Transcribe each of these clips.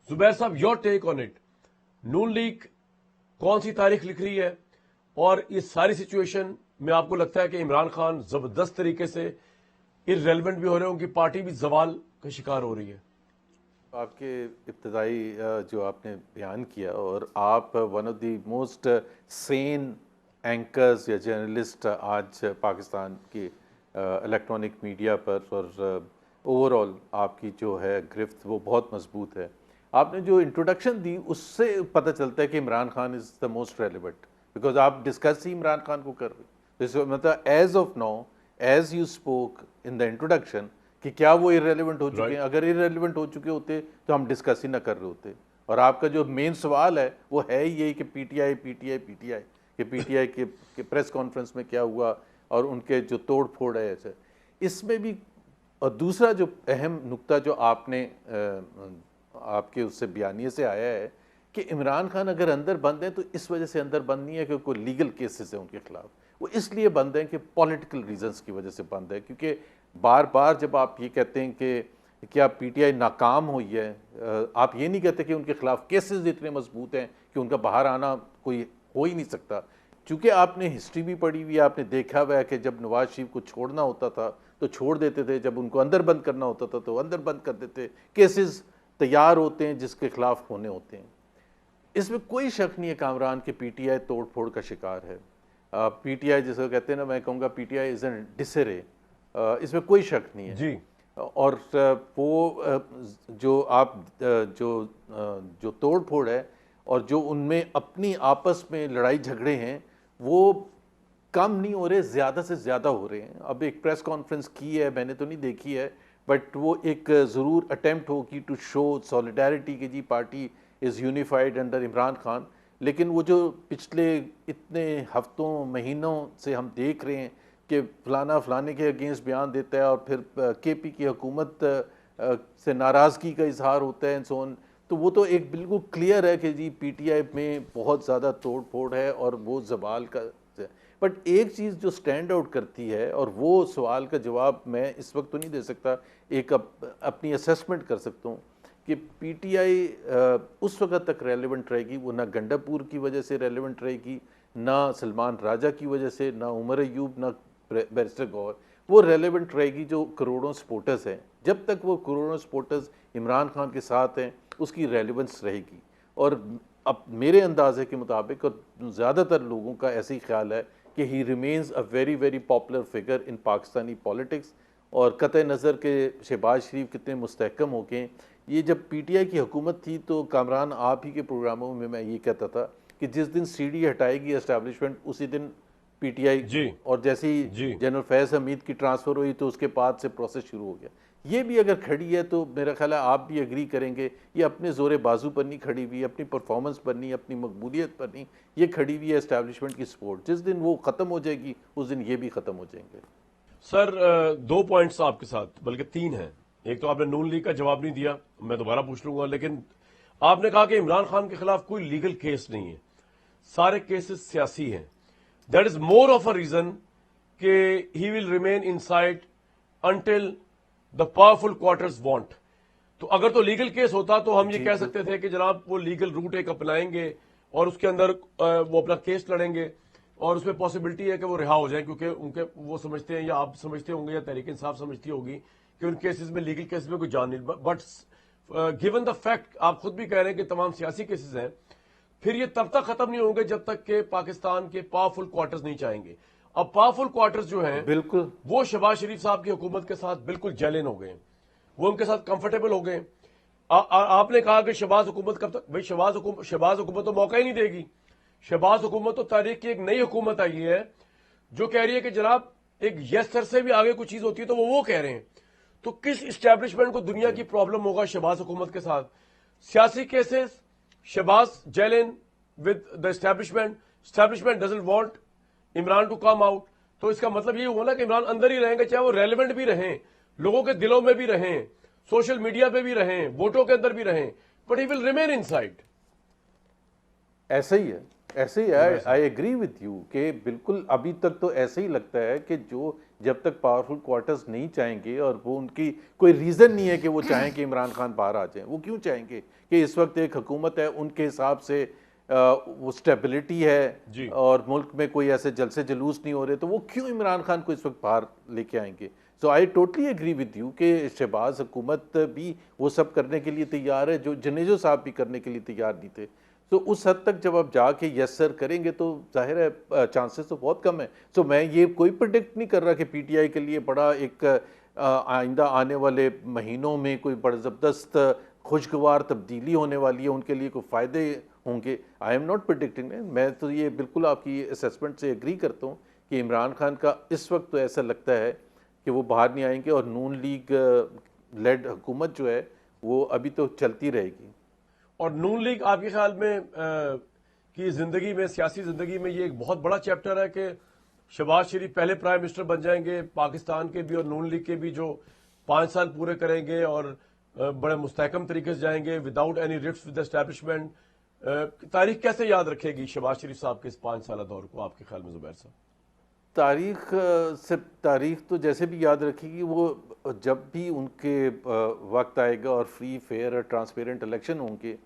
जुबैर साहब, your take on it. Noon league कौन सी तारीख लिख रही है और इस सारी सिचुएशन में आपको लगता है कि इमरान खान जबरदस्त तरीके से इररेलेवेंट भी हो रहे हैं, उनकी पार्टी भी जवाल का शिकार हो रही है? आपके इब्तदाई जो आपने बयान किया, और आप one of the most Sen anchors या जर्नलिस्ट आज पाकिस्तान की इलेक्ट्रॉनिक मीडिया पर, और ओवरऑल आपकी जो है गिरफ्त वो बहुत मजबूत है। आपने जो इंट्रोडक्शन दी उससे पता चलता है कि Imran Khan is the most relevant, because आप डिस्कस ही इमरान खान को कर रहे हो। मतलब as of now, as you spoke in the introduction, कि क्या वो इररेलेवेंट हो चुके हैं? अगर इररेलेवेंट हो चुके होते तो हम डिस्कस ही ना कर रहे होते। और आपका जो मेन सवाल है वो है यही कि पीटीआई कि पीटीआई के प्रेस कॉन्फ्रेंस में क्या हुआ और उनके जो तोड़ फोड़ है ऐसे, इसमें भी। और दूसरा जो अहम नुक्ता जो आपने आपके उससे बयानिए से आया है कि इमरान खान अगर अंदर बंद हैं तो इस वजह से अंदर बंद नहीं है कि कोई लीगल केसेस है उनके खिलाफ, वो इसलिए बंद हैं कि पॉलिटिकल रीजंस की वजह से बंद है। क्योंकि बार बार जब आप ये कहते हैं कि क्या पीटीआई नाकाम हुई है, आप ये नहीं कहते कि उनके खिलाफ केसेस इतने मजबूत हैं कि उनका बाहर आना कोई हो ही नहीं सकता। चूँकि आपने हिस्ट्री भी पढ़ी हुई है, आपने देखा हुआ है कि जब नवाज शरीफ को छोड़ना होता था तो छोड़ देते थे, जब उनको अंदर बंद करना होता था तो अंदर बंद कर देते। केसेस तैयार होते हैं जिसके खिलाफ होने होते हैं। इसमें कोई शक नहीं है कामरान के पीटीआई तोड़ फोड़ का शिकार है। पीटीआई जिसे कहते हैं ना, मैं कहूँगा पीटीआई इज एन डिसरे, इसमें कोई शक नहीं है जी। और वो जो आप जो तोड़ फोड़ है और जो उनमें अपनी आपस में लड़ाई झगड़े हैं वो कम नहीं हो रहे, ज़्यादा से ज़्यादा हो रहे हैं। अब एक प्रेस कॉन्फ्रेंस की है, मैंने तो नहीं देखी है, बट वो एक ज़रूर अटेम्प्ट होगी टू शो सॉलिडारिटी कि जी party is unified under Imran Khan. लेकिन वो जो पिछले इतने हफ्तों महीनों से हम देख रहे हैं कि फलाना फलाने के अगेंस्ट बयान देता है और फिर केपी की हुकूमत से नाराज़गी का इजहार होता है एंड सो ऑन, तो वो तो एक बिल्कुल क्लियर है कि जी पीटीआई में बहुत ज़्यादा तोड़ फोड़ है और वो जवाल का। बट एक चीज़ जो स्टैंड आउट करती है, और वो सवाल का जवाब मैं इस वक्त तो नहीं दे सकता, एक अपनी असेसमेंट कर सकता हूँ कि पीटीआई उस वक्त तक रेलेवेंट रहेगी, वो ना गंडापुर की वजह से रेलेवेंट रहेगी, ना सलमान राजा की वजह से, ना उमर अयूब, ना बैरिस्टर गौर। वो रेलेवेंट रहेगी जो करोड़ों सपोर्टर्स हैं। जब तक वो करोड़ों सपोर्टर्स इमरान खान के साथ हैं उसकी रेलेवेंस रहेगी। और अब मेरे अंदाजे के मुताबिक और ज़्यादातर लोगों का ऐसे ही ख्याल है कि ही remains a very very popular figure in Pakistani politics. और कतई नज़र के शहबाज शरीफ कितने मुस्तहकम हो गए। ये जब पीटीआई की हुकूमत थी तो कामरान आप ही के प्रोग्रामों में मैं ये कहता था कि जिस दिन सीढ़ी हटाएगी एस्टैब्लिशमेंट उसी दिन पीटीआई, और जैसे ही जनरल फैज़ हमीद की ट्रांसफ़र हुई तो उसके बाद से प्रोसेस शुरू हो गया। ये भी अगर खड़ी है तो मेरा ख्याल है आप भी एग्री करेंगे, ये अपने जोरे बाजू पर नहीं खड़ी हुई, अपनी परफॉर्मेंस पर नहीं, अपनी मकबूलियत पर नहीं, ये खड़ी हुई है एस्टैब्लिशमेंट की सपोर्ट। जिस दिन वो ख़त्म हो जाएगी उस दिन ये भी ख़त्म हो जाएंगे। सर, 2 पॉइंट्स आपके साथ, बल्कि 3 हैं। एक तो आपने नून लीग का जवाब नहीं दिया, मैं दोबारा पूछ लूंगा, लेकिन आपने कहा कि इमरान खान के खिलाफ कोई लीगल केस नहीं है, सारे केसेस सियासी हैं। That is more of a reason कि he will remain inside until the powerful quarters want. तो अगर तो लीगल केस होता तो हम ये कह सकते थे कि जनाब वो लीगल रूट एक अपनाएंगे और उसके अंदर वो अपना केस लड़ेंगे और उसमें पॉसिबिलिटी है कि वो रिहा हो जाए, क्योंकि उनके वो समझते हैं, या आप समझते होंगे, या तहरीक इंसाफ समझती होगी कि उन केसेस में, लीगल केसेस में कोई जान नहीं। बट गिवन द फैक्ट, आप खुद भी कह रहे हैं कि तमाम सियासी केसेस हैं, फिर ये तब तक खत्म नहीं होंगे जब तक कि पाकिस्तान के पावरफुल क्वार्टर्स नहीं चाहेंगे। अब पावरफुल क्वार्टर्स जो हैं बिल्कुल वो शहबाज शरीफ साहब की हुकूमत के साथ बिल्कुल जेलिन हो गए, वो उनके साथ कंफर्टेबल हो गए। आपने कहा कि शहबाज हुकूमत कब तक? भाई शहबाज हुकूमत तो मौका ही नहीं देगी। शहबाज हुकूमत तो तारीख की एक नई हुकूमत आई है जो कह रही है कि जनाब एक यस सर से भी आगे कोई चीज होती है तो वो कह रहे हैं। तो किस इस्टेब्लिशमेंट को दुनिया की प्रॉब्लम होगा शहबाज हुकूमत के साथ? सियासी cases, Shehbaz jelling with the establishment doesn't want Imran to come out. तो इसका मतलब ये हुआ ना कि इमरान अंदर ही रहेंगे, चाहे वो रेलेवेंट भी रहें, लोगों के दिलों में भी रहें, सोशल मीडिया पे भी रहें, वोटों के अंदर भी रहें, but he will remain inside. ऐसा ही है। ऐसे ही आई एग्री विथ यू कि बिल्कुल अभी तक तो ऐसे ही लगता है कि जो जब तक पावरफुल क्वार्टर्स नहीं चाहेंगे और वो उनकी कोई रीज़न नहीं है कि वो चाहें कि इमरान खान बाहर आ जाएं। वो क्यों चाहेंगे कि इस वक्त एक हुकूमत है, उनके हिसाब से वो स्टेबिलिटी जी। है और मुल्क में कोई ऐसे जलसे जुलूस नहीं हो रहे, तो वो क्यों इमरान खान को इस वक्त बाहर लेके आएंगे। So I totally agree with you कि शहबाज हुकूमत भी वो सब करने के लिए तैयार है जो जनेजो साहब भी करने के लिए तैयार नहीं थे। तो उस हद तक जब आप जाके यस सर करेंगे तो जाहिर है चांसेस तो बहुत कम है। सो मैं ये कोई प्रिडिक्ट नहीं कर रहा कि पीटीआई के लिए बड़ा एक आइंदा आने वाले महीनों में कोई बड़ा ज़बरदस्त खुशगवार तब्दीली होने वाली है, उनके लिए कोई फ़ायदे होंगे। I am not predicting. मैं तो ये बिल्कुल आपकी असेसमेंट से एग्री करता हूँ कि इमरान खान का इस वक्त तो ऐसा लगता है कि वो बाहर नहीं आएंगे और नून लीग लेड हुकूमत जो है वो अभी तो चलती रहेगी। और नून लीग आपके ख्याल में की जिंदगी में, सियासी जिंदगी में ये एक बहुत बड़ा चैप्टर है कि शहबाज शरीफ पहले प्राइम मिनिस्टर बन जाएंगे पाकिस्तान के भी और नून लीग के भी, जो 5 साल पूरे करेंगे और बड़े मुस्तहकम तरीके से जाएंगे without any rift with establishment. तारीख कैसे याद रखेगी शहबाज शरीफ साहब के इस 5 साल दौर को आपके ख्याल में जुबैर साहब? तारीख तो जैसे भी याद रखेगी, वो जब भी उनके वक्त आएगा और फ्री फेयर और ट्रांसपेरेंट इलेक्शन होंगे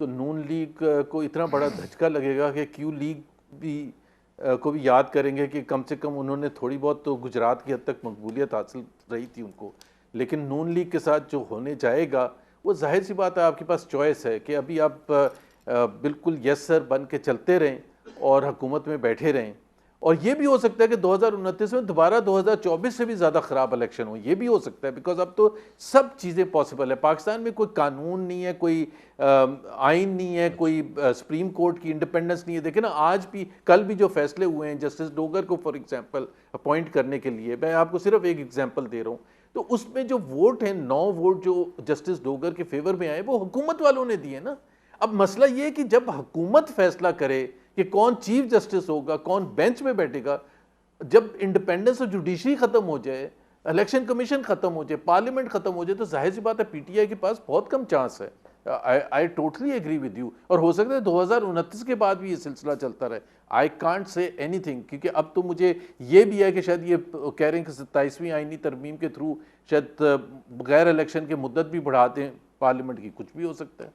तो नून लीग को इतना बड़ा धचका लगेगा कि क्यू लीग भी को भी याद करेंगे कि कम से कम उन्होंने थोड़ी बहुत तो गुजरात की हद तक मकबूलियत हासिल रही थी उनको। लेकिन नून लीग के साथ जो होने जाएगा वो जाहिर सी बात है, आपके पास चॉइस है कि अभी आप बिल्कुल यस सर बन के चलते रहें और हुकूमत में बैठे रहें, और ये भी हो सकता है कि 2029 में दोबारा 2024 से भी ज़्यादा ख़राब इलेक्शन हो। ये भी हो सकता है, बिकॉज अब तो सब चीज़ें पॉसिबल है। पाकिस्तान में कोई कानून नहीं है, कोई आइन नहीं है, कोई सुप्रीम कोर्ट की इंडिपेंडेंस नहीं है। देखिए ना, आज भी कल भी जो फैसले हुए हैं जस्टिस डोगर को फॉर एग्जांपल अपॉइंट करने के लिए, मैं आपको सिर्फ एक एग्जांपल दे रहा हूँ, तो उसमें जो वोट हैं 9 वोट जो जस्टिस डोगर के फेवर में आए वो हुकूमत वालों ने दिए ना। अब मसला ये है कि जब हुकूमत फैसला करे कि कौन चीफ जस्टिस होगा, कौन बेंच में बैठेगा, जब इंडिपेंडेंस ऑफ जुडिशरी खत्म हो जाए, इलेक्शन कमीशन खत्म हो जाए, पार्लियामेंट खत्म हो जाए, तो जाहिर सी बात है पीटीआई के पास बहुत कम चांस है। I totally agree with you. और हो सकता है 2029 के बाद भी ये सिलसिला चलता रहे। आई कांट से एनीथिंग, क्योंकि अब तो मुझे ये भी है कि शायद ये कह रहे हैं कि 27वीं आईनी तरमीम के थ्रू शायद बगैर इलेक्शन के मुद्दत भी बढ़ा दें पार्लियामेंट की, कुछ भी हो सकता है।